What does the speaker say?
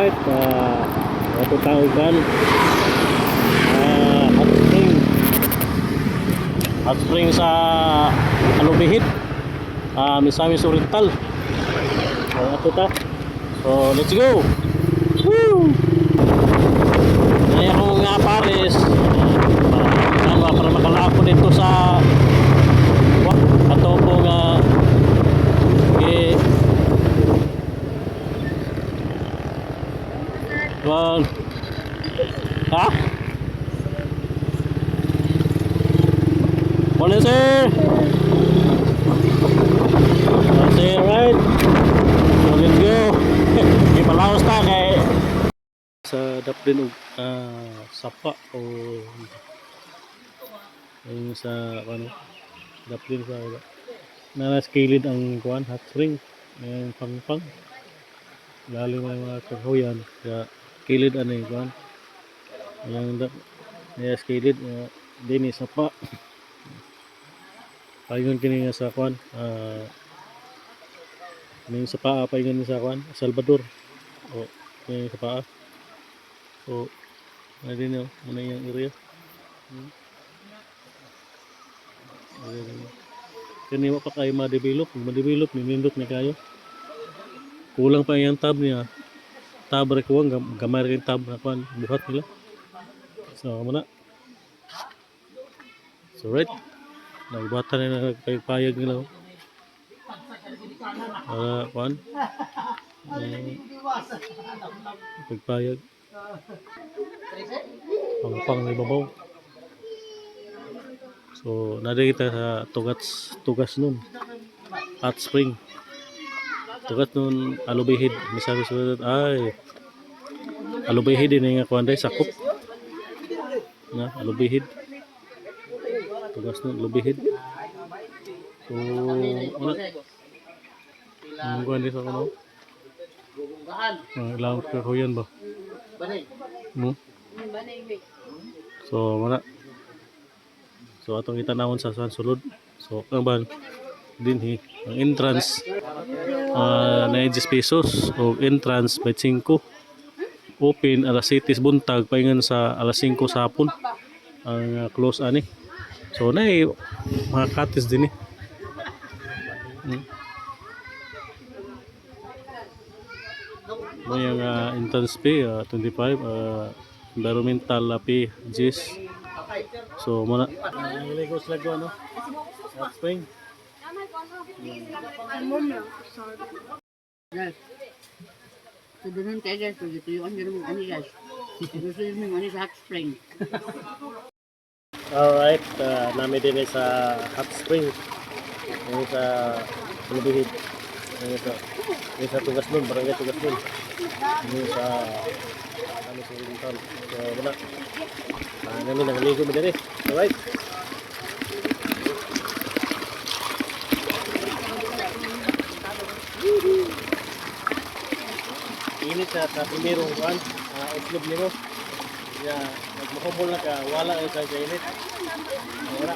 Alright, ito tawag hot spring. Hot spring sa Alubihit, Misamis Oriental. So ito ta. So let's go. Woo! Kaya kung nga pares para makalako dito sa ato po nga one. Ha? Morning sir. Sir, right? So let's go. Ipalaos ta kay sa daplin sapa o yung sa ano daplin sa nanaskilid ang kuan hot spring ng pangpang lalim ng mga kahoyan sa kilid ano yung kuan yung nanaskilid din sapa paingon kini nga sa kuan may sa paa paingon sa kuan Salvador o yung sa paa. So, ano din yun? Muna yung area. Kani mo pa kayo ma-develop. Ma-develop, nindot na kayo. Kulang pa yung tab niya. Tab rin kuwang, gamay rin tab na kuwan. Buhat nila. So, muna. So, right. Nagbuhatan na nagpayag nila. Kuwan. Pagpayag. Pangpang na ibabaw. So nari kita sa tugas nun hot spring tugas nun Alubihid Misamis ay Alubihid din nga kuanday sakop na Alubihid tugas nun Alubihid. So ano ang kuanday sa kuno lang kahoyan ba so mana so atong itanawon sa sulod. So ang ban dinhi ang entrance na 10 pesos o entrance by 5 open alas 7 buntag paingon sa alas 5 sa hapon ang close ani. So na mga katis din may yung entrance fee 25 environmental fee 10. So muna ligos lago ano hot spring guys. So doon tayo guys, tuyuan nyo naman ani guys. Gusto nyo naman ani sa hot spring. alright namin din sa hot spring yung sa Alubihid yung sa tugas nun barangay tugas nun yung sa ano sa Oriental. So muna namin nangaligo mo din alright. Init sa primerong kuan itlog nimo ya nagmuhumol na ka wala ay sa init wala